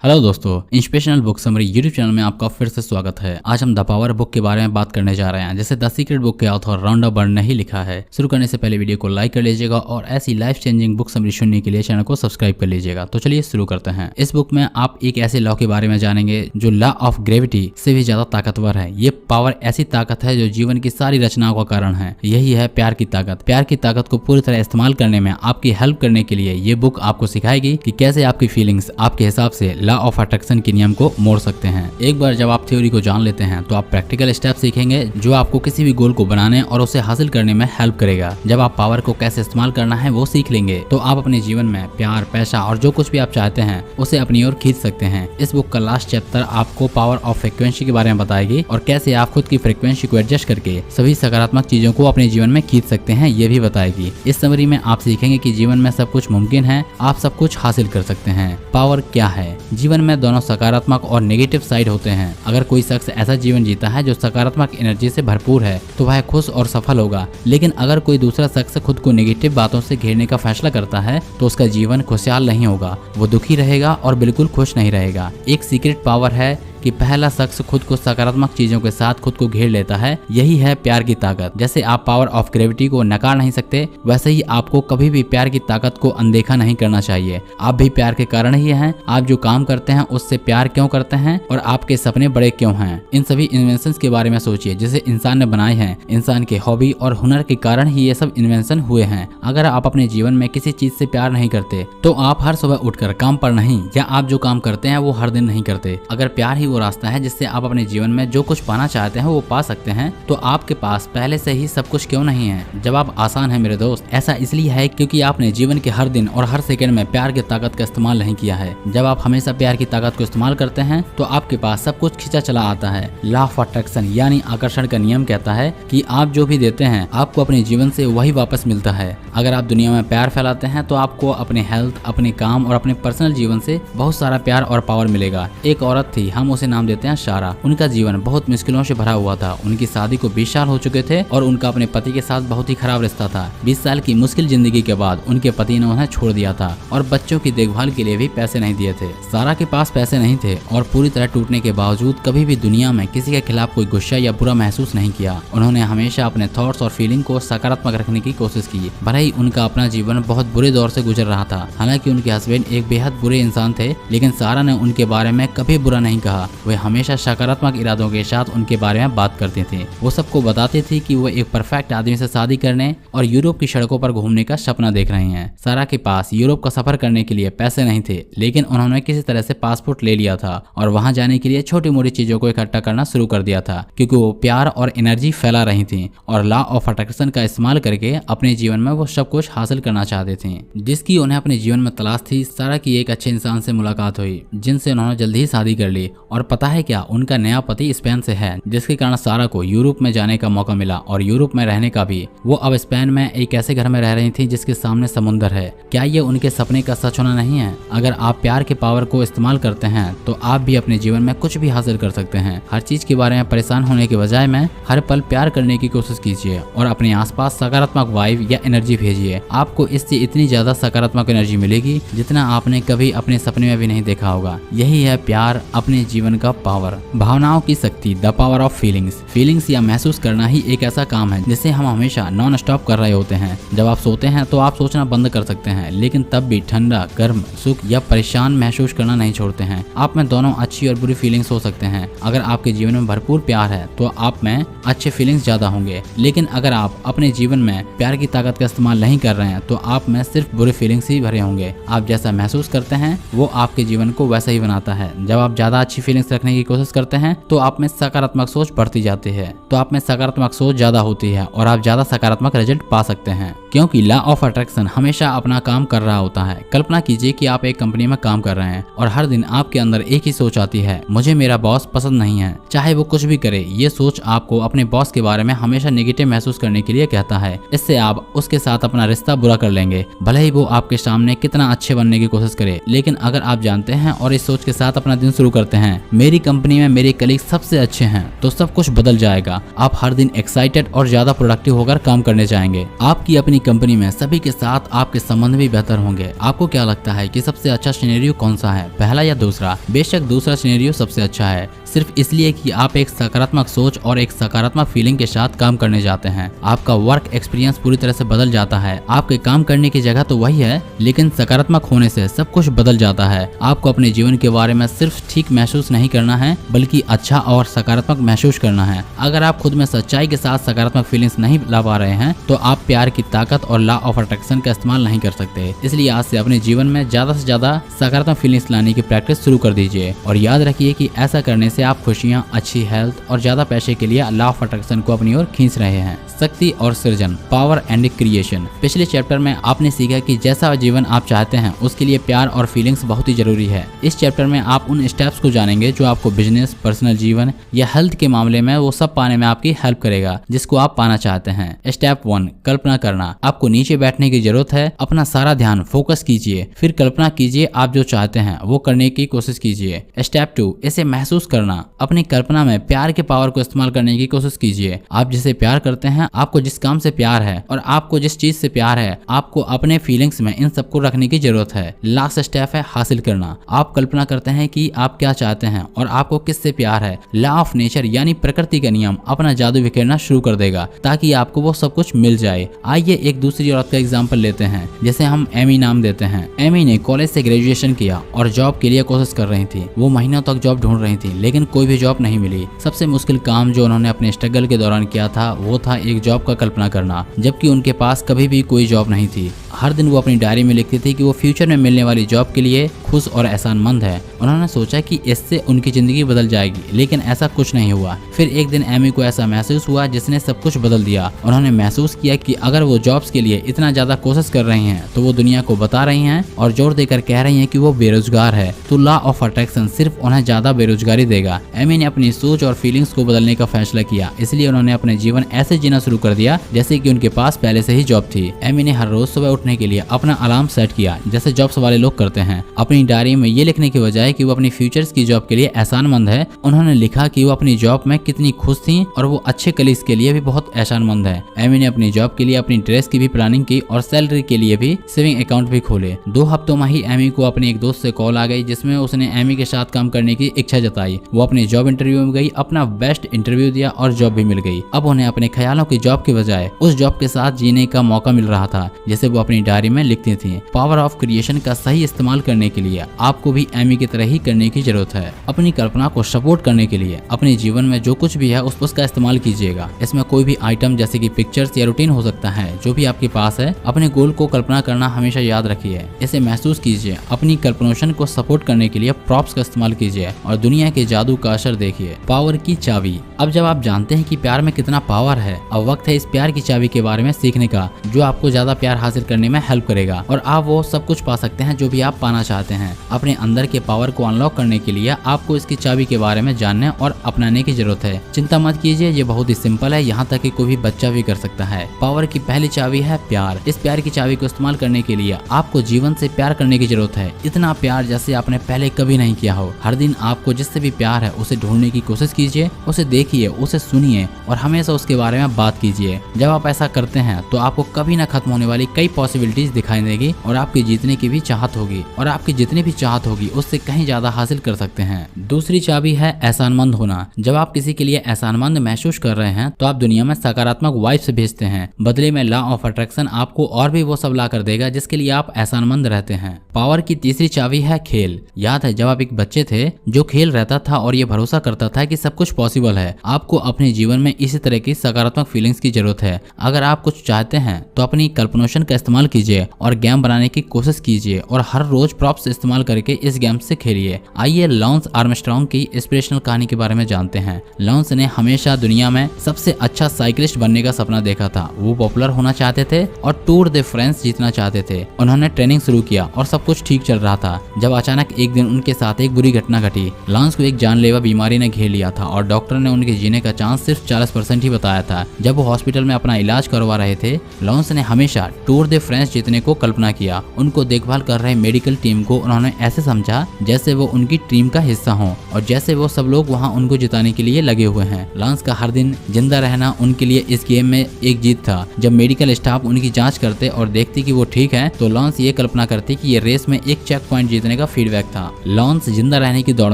Hello दोस्तों, inspirational book summary YouTube channel में आपका फिर से स्वागत है। आज हम द पावर बुक के बारे में बात करने जा रहे हैं, जिसे द सीक्रेट बुक के ऑथर रॉन्डा बर्न ने ही लिखा है। शुरू करने से पहले वीडियो को लाइक कर लीजिएगा और ऐसी लाइफ चेंजिंग बुक समरी सुनने के लिए चैनल को सब्सक्राइब कर लीजिएगा। तो चलिए शुरू करते हैं। इस बुक में आप एक ऐसे लॉ के बारे में जानेंगे जो लॉ ऑफ ग्रेविटी से भी ज्यादा ताकतवर है। ये पावर ऐसी ताकत है जो जीवन की सारी रचनाओं का कारण है। यही है प्यार की ताकत। प्यार की ताकत को पूरी तरह इस्तेमाल करने में आपकी हेल्प करने के लिए ये बुक आपको सिखाएगी कि कैसे आपकी फीलिंग्स आपके हिसाब से लॉ ऑफ अट्रैक्शन नियम को मोड़ सकते हैं। एक बार जब आप थ्योरी को जान लेते हैं तो आप प्रैक्टिकल स्टेप सीखेंगे जो आपको किसी भी गोल को बनाने और उसे हासिल करने में हेल्प करेगा। जब आप पावर को कैसे इस्तेमाल करना है वो सीख लेंगे तो आप अपने जीवन में प्यार, पैसा और जो कुछ भी आप चाहते हैं उसे अपनी ओर खींच सकते हैं। इस बुक का लास्ट चैप्टर आपको पावर ऑफ फ्रीक्वेंसी के बारे में बताएगी और कैसे आप खुद की फ्रीक्वेंसी को एडजस्ट करके सभी सकारात्मक चीजों को अपने जीवन में खींच सकते हैं, ये भी बताएगी। इस समरी में आप सीखेंगे कि जीवन में सब कुछ मुमकिन है, आप सब कुछ हासिल कर सकते हैं। पावर क्या है? जीवन में दोनों सकारात्मक और नेगेटिव साइड होते हैं। अगर कोई शख्स ऐसा जीवन जीता है जो सकारात्मक एनर्जी से भरपूर है तो वह खुश और सफल होगा, लेकिन अगर कोई दूसरा शख्स खुद को नेगेटिव बातों से घेरने का फैसला करता है तो उसका जीवन खुशहाल नहीं होगा। वो दुखी रहेगा और बिल्कुल खुश नहीं रहेगा। एक सीक्रेट पावर है कि पहला शख्स खुद को सकारात्मक चीजों के साथ खुद को घेर लेता है। यही है प्यार की ताकत। जैसे आप पावर ऑफ ग्रेविटी को नकार नहीं सकते, वैसे ही आपको कभी भी प्यार की ताकत को अनदेखा नहीं करना चाहिए। आप भी प्यार के कारण ही हैं। आप जो काम करते हैं उससे प्यार क्यों करते हैं और आपके सपने बड़े क्यों हैं? इन सभी इन्वेंशंस के बारे में सोचिए जिसे इंसान ने बनाए हैं। इंसान के हॉबी और हुनर के कारण ही ये सब इन्वेंशन हुए हैं। अगर आप अपने जीवन में किसी चीज से प्यार नहीं करते तो आप हर सुबह उठकर काम पर नहीं, या आप जो काम करते हैं वो हर दिन नहीं करते। अगर प्यार ही वो रास्ता है जिससे आप अपने जीवन में जो कुछ पाना चाहते हैं वो पा सकते हैं, तो आपके पास पहले से ही सब कुछ क्यों नहीं है? जवाब आसान है मेरे दोस्त। ऐसा इसलिए है क्योंकि आपने जीवन के हर दिन और हर सेकंड में प्यार की ताकत का इस्तेमाल नहीं किया है। जब आप हमेशा प्यार की ताकत को इस्तेमाल करते हैं तो आपके पास सब कुछ खींचा चला आता है। लॉ ऑफ अट्रैक्शन यानी आकर्षण का नियम कहता है कि आप जो भी देते हैं आपको अपने जीवन से वही वापस मिलता है। अगर आप दुनिया में प्यार फैलाते हैं तो आपको अपने हेल्थ, अपने काम और अपने पर्सनल जीवन से बहुत सारा प्यार और पावर मिलेगा। एक औरत थी, हम उसे नाम देते हैं शारा। उनका जीवन बहुत मुश्किलों से भरा हुआ था। उनकी शादी को 20 साल हो चुके थे और उनका अपने पति के साथ बहुत ही खराब रिश्ता था। 20 साल की मुश्किल जिंदगी के बाद उनके पति ने उन्हें छोड़ दिया था और बच्चों की देखभाल के लिए भी पैसे नहीं दिए थे। सारा के पास पैसे नहीं थे और पूरी तरह टूटने के बावजूद कभी भी दुनिया में किसी के खिलाफ कोई गुस्सा या बुरा महसूस नहीं किया। उन्होंने हमेशा अपने थॉट्स और फीलिंग को सकारात्मक रखने की कोशिश की। भले ही उनका अपना जीवन बहुत बुरे दौर से गुजर रहा था। हालांकि उनके हस्बैंड एक बेहद बुरे इंसान थे, लेकिन सारा ने उनके बारे में कभी बुरा नहीं कहा। वे हमेशा सकारात्मक इरादों के साथ उनके बारे में बात करती थी। वो सबको बताती थी कि वो एक परफेक्ट आदमी से शादी करने और यूरोप की सड़कों पर घूमने का सपना देख रही हैं। सारा के पास यूरोप का सफर करने के लिए पैसे नहीं थे, लेकिन उन्होंने किसी तरह से पासपोर्ट ले लिया था और वहां जाने के लिए छोटी मोटी चीजों को इकट्ठा करना शुरू कर दिया था, क्योंकि वो प्यार और एनर्जी फैला रही थी और लॉ ऑफ अट्रैक्शन का इस्तेमाल करके अपने जीवन में वो सब कुछ हासिल करना चाहते थे जिसकी उन्हें अपने जीवन में तलाश थी। सारा की एक अच्छे इंसान से मुलाकात हुई जिनसे उन्होंने जल्दी ही शादी कर ली। और पता है क्या, उनका नया पति स्पेन से है, जिसके कारण सारा को यूरोप में जाने का मौका मिला और यूरोप में रहने का भी। वो अब स्पेन में एक ऐसे घर में रह रही थी जिसके सामने समुद्र है। क्या ये उनके सपने का सच होना नहीं है? अगर आप प्यार के पावर को इस्तेमाल करते हैं तो आप भी अपने जीवन में कुछ भी हासिल कर सकते हैं। हर चीज के बारे में परेशान होने के बजाय में हर पल प्यार करने की कोशिश कीजिए और अपने आसपास सकारात्मक वाइब या एनर्जी भेजिए। आपको इससे इतनी ज्यादा सकारात्मक एनर्जी मिलेगी जितना आपने कभी अपने सपने में भी नहीं देखा होगा। यही है प्यार, अपने जीवन का पावर। भावनाओं की शक्ति, the power of feelings. Feelings या महसूस करना ही एक ऐसा काम है जिसे हम हमेशा नॉन स्टॉप कर रहे होते हैं। जब आप सोते हैं तो आप सोचना बंद कर सकते हैं, लेकिन तब भी ठंडा, गर्म, सुख या परेशान महसूस करना नहीं छोड़ते हैं। आप में दोनों अच्छी और बुरी फीलिंग्स हो सकते हैं। अगर आपके जीवन में भरपूर प्यार है तो आप में अच्छे फीलिंग्स ज्यादा होंगे, लेकिन अगर आप अपने जीवन में प्यार की ताकत का इस्तेमाल नहीं कर रहे हैं तो आप में सिर्फ बुरे फीलिंग्स ही भरे होंगे। आप जैसा महसूस करते हैं वो आपके जीवन को वैसा ही बनाता है। जब आप ज्यादा अच्छी फीलिंग्स रखने की कोशिश करते हैं तो आप में सकारात्मक सोच बढ़ती जाती है, तो आप में सकारात्मक सोच ज्यादा होती है और आप ज्यादा सकारात्मक रिजल्ट पा सकते हैं, क्योंकि लॉ ऑफ अट्रैक्शन हमेशा अपना काम कर रहा होता है। कल्पना कीजिए कि आप एक कंपनी में काम कर रहे हैं और हर दिन आपके अंदर एक ही सोच आती है, मुझे मेरा बॉस पसंद नहीं है। चाहे वो कुछ भी करे, ये सोच आपको अपने बॉस के बारे में हमेशा नेगेटिव महसूस करने के लिए कहता है। इससे आप उसके साथ अपना रिश्ता बुरा कर लेंगे, भले ही वो आपके सामने कितना अच्छे बनने की कोशिश करे। लेकिन अगर आप जानते हैं और इस सोच के साथ अपना दिन शुरू करते हैं मेरी कंपनी में मेरे कलीग सबसे अच्छे हैं तो सब कुछ बदल जाएगा। आप हर दिन एक्साइटेड और ज्यादा प्रोडक्टिव होकर काम करने जाएंगे। आपकी अपनी कंपनी में सभी के साथ आपके संबंध भी बेहतर होंगे। आपको क्या लगता है कि सबसे अच्छा सिनेरियो कौन सा है, पहला या दूसरा? बेशक दूसरा सिनेरियो सबसे अच्छा है, सिर्फ इसलिए कि आप एक सकारात्मक सोच और एक सकारात्मक फीलिंग के साथ काम करने जाते हैं। आपका वर्क एक्सपीरियंस पूरी तरह से बदल जाता है। आपके काम करने की जगह तो वही है, लेकिन सकारात्मक होने से सब कुछ बदल जाता है। आपको अपने जीवन के बारे में सिर्फ ठीक महसूस नहीं करना है, बल्कि अच्छा और सकारात्मक महसूस करना है। अगर आप खुद में सच्चाई के साथ सकारात्मक फीलिंग्स नहीं ला पा रहे हैं तो आप प्यार की ताकत और लॉ ऑफ अट्रैक्शन का इस्तेमाल नहीं कर सकते। इसलिए आज से अपने जीवन में ज्यादा से ज्यादा सकारात्मक फीलिंग्स लाने की प्रैक्टिस शुरू कर दीजिए और याद रखिए कि ऐसा करने से आप खुशियां, अच्छी हेल्थ और ज्यादा पैसे के लिए लॉ ऑफ अट्रैक्शन को अपनी ओर खींच रहे हैं। शक्ति और सृजन, पावर एंड क्रिएशन। पिछले चैप्टर में आपने सीखा कि जैसा जीवन आप चाहते हैं उसके लिए प्यार और फीलिंग्स बहुत ही जरूरी है। इस चैप्टर में आप उन स्टेप्स को जानेंगे जो आपको बिजनेस, पर्सनल जीवन या हेल्थ के मामले में वो सब पाने में आपकी हेल्प करेगा जिसको आप पाना चाहते हैं। स्टेप 1, कल्पना करना। आपको नीचे बैठने की जरूरत है, अपना सारा ध्यान फोकस कीजिए, फिर कल्पना कीजिए आप जो चाहते हैं वो करने की कोशिश कीजिए। स्टेप 2, इसे महसूस करना। अपनी कल्पना में प्यार के पावर को इस्तेमाल करने की कोशिश कीजिए। आप जिसे प्यार करते हैं, आपको जिस काम से प्यार है और आपको जिस चीज से प्यार है, आपको अपने फीलिंग्स में इन सबको रखने की जरूरत है। लास्ट स्टेप है हासिल करना। आप कल्पना करते हैं कि आप क्या चाहते हैं और आपको किससे प्यार है। लॉ ऑफ नेचर यानी प्रकृति का नियम अपना जादू बिखेरना शुरू कर देगा ताकि आपको वो सब कुछ मिल जाए। आइए एक दूसरी औरत का एग्जाम्पल लेते हैं, जैसे हम एमी नाम देते हैं। एमी ने कॉलेज से ग्रेजुएशन किया और जॉब के लिए कोशिश कर रही थी। वो महीनों तक जॉब ढूंढ रही थी लेकिन कोई भी जॉब नहीं मिली। सबसे मुश्किल काम जो उन्होंने अपने स्ट्रगल के दौरान किया था वो था एक जॉब का कल्पना करना, जबकि उनके पास कभी भी कोई जॉब नहीं थी। हर दिन वो अपनी डायरी में लिखती थी कि वो फ्यूचर में मिलने वाली जॉब के लिए खुश और एहसानमंद है। उन्होंने सोचा कि इससे उनकी जिंदगी बदल जाएगी, लेकिन ऐसा कुछ नहीं हुआ। फिर एक दिन एमी को ऐसा महसूस हुआ जिसने सब कुछ बदल दिया। उन्होंने महसूस किया कि अगर वो जॉब्स के लिए इतना ज्यादा कोशिश कर रही हैं तो वो दुनिया को बता रही हैं और जोर देकर कह रही हैं कि वो बेरोजगार है, तो लॉ ऑफ अट्रैक्शन सिर्फ उन्हें ज्यादा बेरोजगारी देगा। एमी ने अपनी सोच और फीलिंग्स को बदलने का फैसला किया, इसलिए उन्होंने अपने जीवन ऐसे जीना शुरू कर दिया जैसे कि उनके पास पहले से ही जॉब थी। एमी ने हर रोज सुबह उठने के लिए अपना अलार्म सेट किया जैसे जॉब्स वाले लोग करते हैं। अपनी डायरी में ये लिखने की बजाय कि वो अपनी फ्यूचर्स की जॉब के लिए एहसानमंद है, उन्होंने लिखा कि वो अपनी जॉब में कितनी खुश थी और वो अच्छे कलीग्स के लिए भी बहुत एहसानमंद है। एमी ने अपनी जॉब के लिए अपनी ड्रेस की भी प्लानिंग की और सैलरी के लिए भी सेविंग अकाउंट भी खोले। 2 हफ्तों में ही एमी को अपने एक दोस्त से कॉल आ गई जिसमें उसने एमी के साथ काम करने की इच्छा जताई। वो अपनी जॉब इंटरव्यू में गई, अपना बेस्ट इंटरव्यू दिया और जॉब भी मिल गई। अब उन्हें अपने ख्यालों की जॉब के बजाय उस जॉब के साथ जीने का मौका मिल रहा था जैसे वो अपनी डायरी में लिखती थी। पावर ऑफ क्रिएशन का सही इस्तेमाल करने के लिए आपको भी एमी की तरह ही करने की जरूरत है। अपनी कल्पना को सपोर्ट करने के लिए अपने जीवन में जो कुछ भी है उसका इस्तेमाल कीजिएगा। इसमें कोई भी आइटम जैसे कि पिक्चर्स या रूटीन हो सकता है, जो भी आपके पास है। अपने गोल को कल्पना करना हमेशा याद रखिए, इसे महसूस कीजिए। अपनी कल्पनाओं को सपोर्ट करने के लिए प्रॉप्स का इस्तेमाल कीजिए और दुनिया के जादू का असर देखिए। पावर की चाबी। अब जब आप जानते हैं कि प्यार में कितना पावर है, अब वक्त है इस प्यार की चाबी के बारे में सीखने का, जो आपको ज्यादा प्यार हासिल करने में हेल्प करेगा और आप वो सब कुछ पा सकते हैं जो भी आप पाना चाहते हैं। अपने अंदर के पावर को अनलॉक करने के लिए आपको इसकी चाबी के बारे में जानने और अपनाने की जरूरत है। चिंता मत कीजिए, ये बहुत ही सिंपल है, यहाँ तक कि कोई भी बच्चा भी कर सकता है। पावर की पहली चाबी है प्यार। इस प्यार की चाबी को इस्तेमाल करने के लिए आपको जीवन से प्यार करने की जरूरत है, इतना प्यार जैसे आपने पहले कभी नहीं किया हो। हर दिन आपको जिससे भी प्यार है उसे ढूंढने की कोशिश कीजिए, उसे देखिए, उसे सुनिए और हमेशा उसके बारे में बात कीजिए। जब आप ऐसा करते हैं तो आपको कभी न खत्म होने वाली कई पॉसिबिलिटीज दिखाई देगी और आपकी जीतने की भी चाहत होगी और आपकी जितनी भी चाहत होगी उससे कहीं ज्यादा हासिल कर सकते हैं। दूसरी चाबी है एहसानमंद होना। जब आप किसी के लिए एहसानमंद महसूस कर रहे हैं तो आप दुनिया में सकारात्मक वाइब्स भेजते हैं। बदले में लॉ ऑफ अट्रैक्शन आपको और भी वो सब ला कर देगा जिसके लिए आप एहसानमंद रहते हैं। पावर की तीसरी चाबी है खेल। याद है जब आप एक बच्चे थे जो खेल रहता था और ये भरोसा करता था कि सब कुछ पॉसिबल है। आपको अपने जीवन में इसी तरह की सकारात्मक फीलिंग्स की जरूरत है। अगर आप कुछ चाहते हैं तो अपनी कल्पनाओं का इस्तेमाल कीजिए और गेम बनाने की कोशिश कीजिए और हर रोज प्रॉप्स इस्तेमाल करके इस गेम से खेलिए। आइए लॉन्स आर्मस्ट्रांग की इंस्पिरेशनल कहानी के बारे में जानते हैं। लॉन्स ने हमेशा दुनिया में सबसे अच्छा साइकिलिस्ट बनने का सपना देखा था। वो पॉपुलर होना चाहते थे और टूर दे फ्रांस जीतना चाहते थे। उन्होंने ट्रेनिंग शुरू किया और सब कुछ ठीक चल रहा था जब अचानक एक दिन उनके साथ एक बुरी घटना घटी। लॉन्स को एक जानलेवा बीमारी ने घेर लिया था और डॉक्टर ने उनके जीने का चांस सिर्फ 40% ही बताया था। जब वो हॉस्पिटल में अपना इलाज करवा रहे थे, लॉन्स ने हमेशा टूर दे फ्रांस जीतने को कल्पना किया। उनको देखभाल कर रहे मेडिकल टीम को उन्होंने ऐसे समझा जैसे वो उनकी टीम का हिस्सा हों और जैसे वो सब लोग वहाँ उनको जिताने के लिए लगे हुए हैं। लॉन्स का हर दिन जिंदा रहना उनके लिए इस गेम में एक जीत था। जब मेडिकल स्टाफ उनकी जांच करते और देखती कि वो ठीक है तो लॉन्स ये कल्पना करती कि ये रेस में एक चेक पॉइंट जीतने का फीडबैक था। लॉन्स जिंदा रहने की दौड़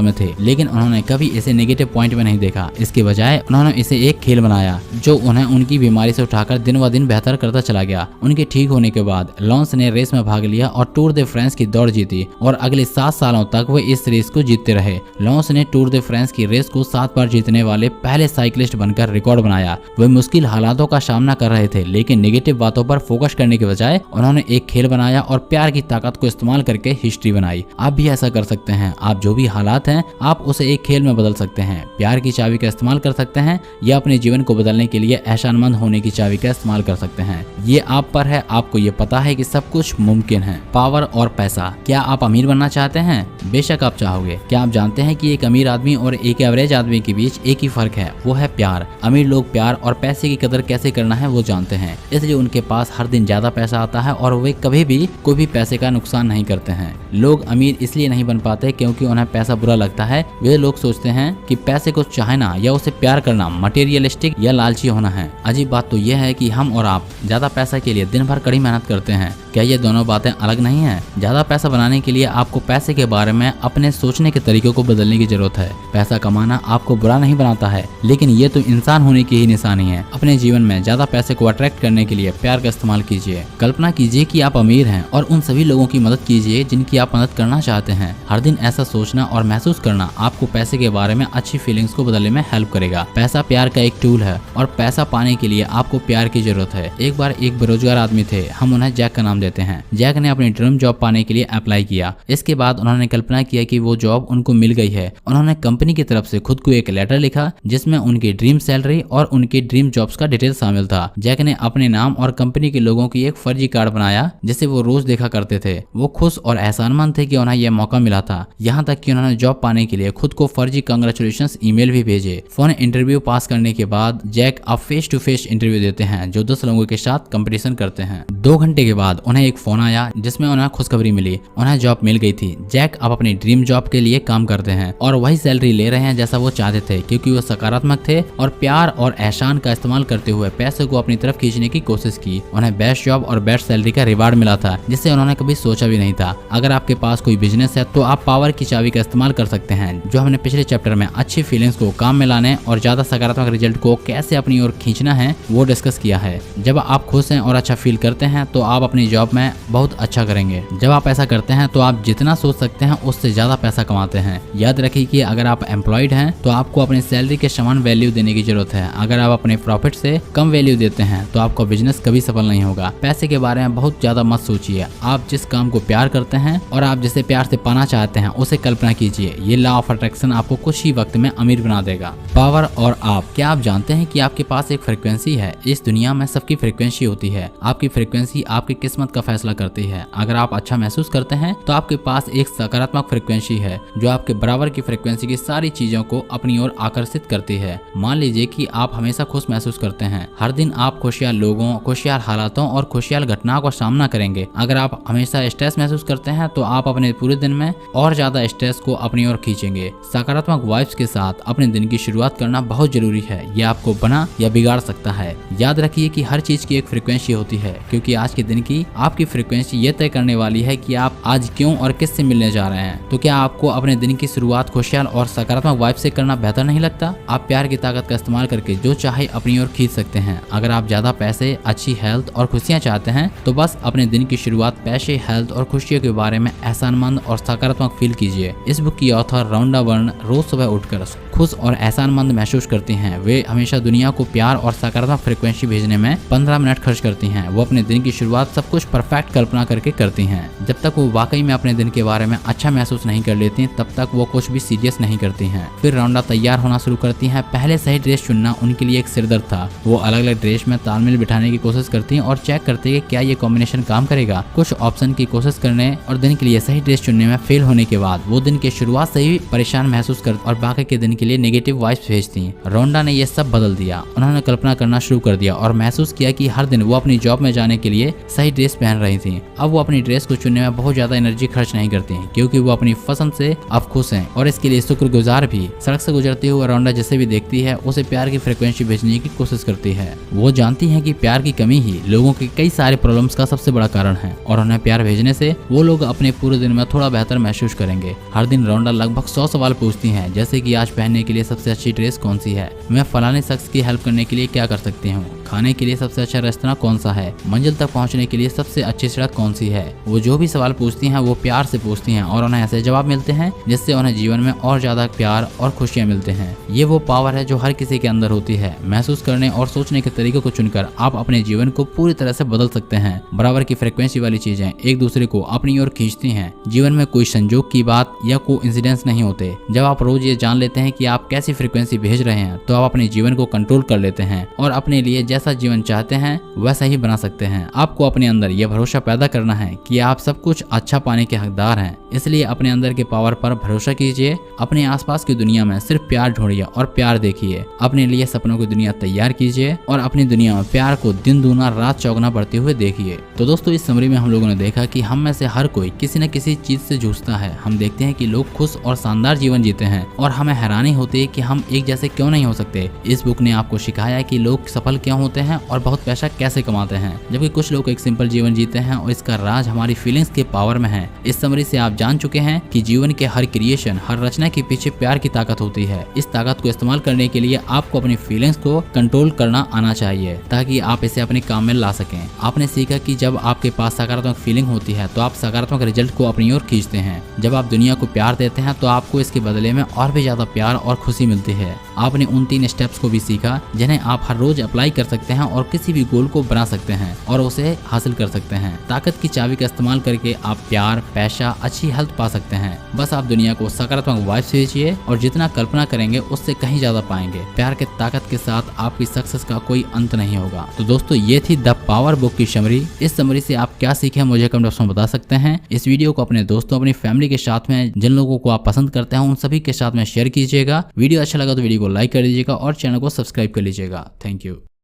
में थे, लेकिन उन्होंने कभी इसे नेगेटिव पॉइंट में नहीं देखा। इसके बजाय उन्होंने इसे एक खेल बनाया जो उन्हें उनकी बीमारी से उठाकर दिन ब दिन बेहतर करता चला गया। उनके ठीक होने के बाद लॉन्स ने रेस में भाग लिया और टूर दे फ्रांस की दौड़ जीती और अगले 7 सालों तक वे इस रेस को जीतते रहे। लॉन्स ने टूर दे फ्रांस की रेस को 7 बार जीतने वाले पहले साइकिलिस्ट बनकर रिकॉर्ड बनाया। वे मुश्किल हालातों का सामना कर रहे थे, लेकिन नेगेटिव बातों पर फोकस करने के बजाय उन्होंने एक खेल बनाया और प्यार की ताकत को इस्तेमाल करके हिस्ट्री बनाई। आप भी ऐसा कर सकते हैं। आप जो भी हालात हैं आप उसे एक खेल में बदल सकते हैं। प्यार की चाबी का इस्तेमाल कर सकते हैं या अपने जीवन को बदलने के लिए एहसानमंद होने की चाबी का इस्तेमाल कर सकते हैं। ये आप पर है। आपको ये पता है कि सब कुछ मुमकिन है। पावर और पैसा। क्या आप अमीर बनना चाहते हैं? बेशक आप चाहोगे। क्या आप जानते हैं कि एक अमीर आदमी और एक एवरेज आदमी के बीच एक ही फर्क है, वो है प्यार। अमीर लोग प्यार और पैसे की कदर कैसे करना है वो जानते हैं, इसलिए उनके पास हर दिन ज्यादा पैसा आता है और वे कभी भी कोई भी पैसे का नुकसान नहीं करते हैं। लोग अमीर इसलिए नहीं बन पाते क्योंकि उन्हें पैसा बुरा लगता है। वे लोग सोचते हैं कि पैसे को चाहना या उसे प्यार करना मटेरियलिस्टिक या लालची होना है। अजीब बात तो यह है कि हम और आप ज्यादा पैसा के लिए दिन भर कड़ी मेहनत करते हैं। क्या ये दोनों बातें अलग नहीं है? ज्यादा पैसा बनाने के लिए आपको पैसे के बारे में अपने सोचने के तरीकों को बदलने की जरूरत है। पैसा कमाना आपको बुरा नहीं बनाता है, लेकिन ये तो इंसान होने की ही निशानी है। अपने जीवन में ज्यादा पैसे को अट्रैक्ट करने के लिए प्यार का इस्तेमाल कीजिए। कल्पना कीजिए कि आप अमीर हैं और उन सभी लोगों की मदद कीजिए जिनकी आप मदद करना चाहते हैं। हर दिन ऐसा सोचना और महसूस करना आपको पैसे के बारे में अच्छी फीलिंग्स को बदलने में हेल्प करेगा। पैसा प्यार का एक टूल है और पैसा पाने के लिए आपको प्यार की जरूरत है। एक बार एक बेरोजगार आदमी थे, हम उन्हें जैक का नाम देते हैं। जैक ने अपनी ड्रीम जॉब पाने के लिए अप्लाई किया। इसके बाद उन्होंने कल्पना किया कि वो जॉब उनको मिल गई है। उन्होंने कंपनी की तरफ से खुद को एक लेटर लिखा जिसमें उनकी ड्रीम सैलरी और उनकी ड्रीम जॉब्स का डिटेल शामिल था। जैक ने अपने नाम और कंपनी के लोगों की एक फर्जी कार्ड बनाया जिसे वो रोज देखा करते थे। वो खुश और एहसानमंद थे कि उन्हें यह मौका मिला था, यहाँ तक कि उन्होंने जॉब पाने के लिए खुद को फर्जी कांग्रेचुलेशंस ईमेल भी भेजे। फोन इंटरव्यू पास करने के बाद जैक अब फेस टू फेस इंटरव्यू देते हैं जो 10 लोगों के साथ कंपटीशन करते हैं। 2 घंटे के बाद उन्हें एक फोन आया जिसमें उन्हें खुशखबरी मिली, उन्हें जॉब मिल गई थी। जैक अब अपनी ड्रीम जॉब के लिए काम करते हैं और वही सैलरी ले रहे हैं जैसा वो चाहते थे, क्योंकि वो सकारात्मक थे और प्यार और एहसान का इस्तेमाल करते हुए पैसे को अपनी तरफ खींचने की कोशिश की। उन्हें बेस्ट जॉब और बेस्ट सैलरी का रिवार्ड मिला था जिसे उन्होंने कभी सोचा भी नहीं था। अगर आपके पास कोई बिजनेस है तो आप पावर की चाबी का इस्तेमाल कर सकते हैं, जो हमने पिछले चैप्टर में अच्छी फीलिंग्स को काम में लाने और ज्यादा सकारात्मक रिजल्ट को कैसे अपनी ओर खींचना है वो डिस्कस किया है। जब आप खुश हैं और अच्छा फील करते हैं तो आप अपनी जॉब में बहुत अच्छा करेंगे। जब आप ऐसा करते हैं तो आप जितना सोच सकते हैं उससे ज्यादा पैसा कमाते हैं। याद रखिए कि अगर आप एम्प्लॉयड हैं तो आपको अपनी सैलरी के समान वैल्यू देने की जरूरत है। अगर आप अपने प्रॉफिट से कम वैल्यू देते हैं तो आपका बिजनेस कभी सफल नहीं होगा। पैसे के बारे में बहुत ज्यादा मत सोचिए। आप जिस काम को प्यार करते हैं और आप जिसे प्यार से पाना चाहते हैं उसे कल्पना कीजिए। ये लॉ ऑफ अट्रैक्शन आपको कुछ ही वक्त में अमीर बना देगा। पावर और आप। क्या आप जानते हैं कि आपके पास एक फ्रीक्वेंसी है? इस दुनिया में सबकी फ्रीक्वेंसी होती है। आपकी फ्रीक्वेंसी आपकी किस्मत का फैसला करती है। अगर आप अच्छा महसूस करते हैं तो आपके पास एक सकारात्मक फ्रीक्वेंसी है जो आपके बराबर की फ्रीक्वेंसी की सारी चीजों को अपनी ओर आकर्षित करती है। मान लीजिए कि आप हमेशा खुश महसूस करते हैं। हर दिन आप खुशहाल लोगों, खुशहाल हालातों और खुशहाल घटनाओं का सामना करेंगे। अगर आप हमेशा स्ट्रेस महसूस करते हैं तो आप अपने पूरे दिन में और ज्यादा स्ट्रेस को अपनी ओर खींचेंगे। सकारात्मक वाइब्स के साथ अपने दिन की शुरुआत करना बहुत जरूरी है। यह आपको बना या बिगाड़ सकता है। याद रखिए कि हर चीज की एक फ्रीक्वेंसी होती है, क्योंकि आज के दिन की आपकी फ्रीक्वेंसी ये तय करने वाली है कि आप आज क्यों और किससे मिलने जा रहे हैं। तो क्या आपको अपने दिन की शुरुआत खुशहाल और सकारात्मक वाइब से करना बेहतर नहीं लगता? आप प्यार की ताकत का इस्तेमाल करके जो चाहे अपनी ओर खींच सकते हैं। अगर आप ज्यादा पैसे, अच्छी हेल्थ और खुशियां चाहते हैं तो बस अपने दिन की शुरुआत पैसे, हेल्थ और खुशियों के बारे में एहसानमंद और सकारात्मक फील कीजिए। इस बुक की ऑथर रॉन्डा बर्न रोज सुबह उठकर खुश और एहसानमंद महसूस करती हैं। वे हमेशा दुनिया को प्यार और सकारात्मक फ्रीक्वेंसी भेजने में 15 मिनट खर्च करती हैं। वो अपने दिन की शुरुआत सब कुछ परफेक्ट कल्पना करके करती हैं। जब तक वो वाकई में अपने दिन के बारे में अच्छा महसूस नहीं कर लेती तब तक वो कुछ भी सीरियस नहीं करती हैं। फिर रॉन्डा तैयार होना शुरू करती हैं। पहले सही ड्रेस चुनना उनके लिए एक सिरदर्द था। वो अलग अलग ड्रेस में तालमेल बिठाने की कोशिश करती और चेक करती कि क्या ये कॉम्बिनेशन काम करेगा। कुछ ऑप्शन की कोशिश करने और दिन के लिए सही ड्रेस चुनने में फेल होने के बाद वो दिन की शुरुआत से ही परेशान महसूस करती और बाकी के दिन के के लिए नेगेटिव वाइब्स भेजती। रोंडा ने ये सब बदल दिया। उन्होंने कल्पना करना शुरू कर दिया और महसूस किया कि हर दिन वो अपनी जॉब में जाने के लिए सही ड्रेस पहन रही थी। अब वो अपनी ड्रेस को चुनने में बहुत ज्यादा एनर्जी खर्च नहीं करती क्योंकि वो अपनी पसंद से अब खुश हैं और इसके लिए शुक्रगुजार भी। सड़क से गुजरते हुए रोंडा जिसे भी देखती है उसे प्यार की फ्रिक्वेंसी भेजने की कोशिश करती है। वो जानती है कि प्यार की कमी ही लोगों के कई सारे प्रॉब्लम्स का सबसे बड़ा कारण है और उन्हें प्यार भेजने से वो लोग अपने पूरे दिन में थोड़ा बेहतर महसूस करेंगे। हर दिन रोंडा लगभग 100 सवाल पूछती है, जैसे कि आज पहनने के लिए सबसे अच्छी ड्रेस कौन सी है, मैं फलाने शख्स की हेल्प करने के लिए क्या कर सकती हूँ, खाने के लिए सबसे अच्छा रेस्तरां कौन सा है, मंजिल तक पहुँचने के लिए सबसे अच्छी सड़क कौन सी है। वो जो भी सवाल पूछती हैं वो प्यार से पूछती हैं और उन्हें ऐसे जवाब मिलते हैं जिससे उन्हें जीवन में और ज्यादा प्यार और खुशियाँ मिलते हैं। ये वो पावर है जो हर किसी के अंदर होती है। महसूस करने और सोचने के तरीकों को चुनकर आप अपने जीवन को पूरी तरह से बदल सकते हैं। बराबर की फ्रिक्वेंसी वाली चीजें एक दूसरे को अपनी ओर खींचती हैं। जीवन में कोई संजोग की बात या कोई इंसिडेंस नहीं होते। जब आप रोज ये जान लेते हैं कि आप कैसी फ्रिक्वेंसी भेज रहे हैं तो आप अपने जीवन को कंट्रोल कर लेते हैं और अपने लिए जैसा जीवन चाहते हैं वैसा ही बना सकते हैं। आपको अपने अंदर यह भरोसा पैदा करना है कि आप सब कुछ अच्छा पाने के हकदार हैं। इसलिए अपने अंदर के पावर पर भरोसा कीजिए। अपने आसपास की दुनिया में सिर्फ प्यार ढूंढिए और प्यार देखिए। अपने लिए सपनों की दुनिया तैयार कीजिए और अपनी दुनिया में प्यार को दिन दूना रात चौगुना बढ़ते हुए देखिए। तो दोस्तों, इस समरी में हम लोगों ने देखा कि हम में से हर कोई किसी न किसी चीज से जूझता है। हम देखते हैं कि लोग खुश और शानदार जीवन जीते हैं और हमें हैरानी होती है कि हम एक जैसे क्यों नहीं हो सकते। इस बुक ने आपको सिखाया कि लोग सफल क्यों होते हैं और बहुत पैसा कैसे कमाते हैं, जबकि कुछ लोग एक सिंपल जीवन जीते हैं और इसका राज हमारी फीलिंग्स के पावर में है। इस समरी से आप जान चुके हैं कि जीवन के हर क्रिएशन, हर रचना के पीछे प्यार की ताकत होती है। इस ताकत को इस्तेमाल करने के लिए आपको अपनी फीलिंग्स को कंट्रोल करना आना चाहिए ताकि आप इसे अपने काम में ला सकें। आपने सीखा कि जब आपके पास सकारात्मक फीलिंग होती है तो आप सकारात्मक रिजल्ट को अपनी ओर खींचते हैं। जब आप दुनिया को प्यार देते हैं तो आपको इसके बदले में और भी ज्यादा प्यार और खुशी मिलती है। आपने उन 3 स्टेप्स को भी सीखा जिन्हें आप हर रोज अप्लाई कर सकते हैं और किसी भी गोल को बना सकते हैं और उसे हासिल कर सकते हैं। ताकत की चाबी का इस्तेमाल करके आप प्यार, पैसा, अच्छी हेल्थ पा सकते हैं। बस आप दुनिया को सकारात्मक वाइब्स भेजिए और जितना कल्पना करेंगे उससे कहीं ज्यादा पाएंगे। प्यार के ताकत के साथ आपकी सक्सेस का कोई अंत नहीं होगा। तो दोस्तों, ये थी द पावर बुक की समरी। इस समरी से आप क्या सीखे मुझे कमेंट बॉक्स में बता सकते हैं। इस वीडियो को अपने दोस्तों, अपनी फैमिली के साथ में, जिन लोगों को आप पसंद करते हैं उन सभी के साथ में शेयर कीजिएगा। वीडियो अच्छा लगा तो वीडियो को लाइक कर दीजिएगा और चैनल को सब्सक्राइब कर लीजिएगा। Thank you.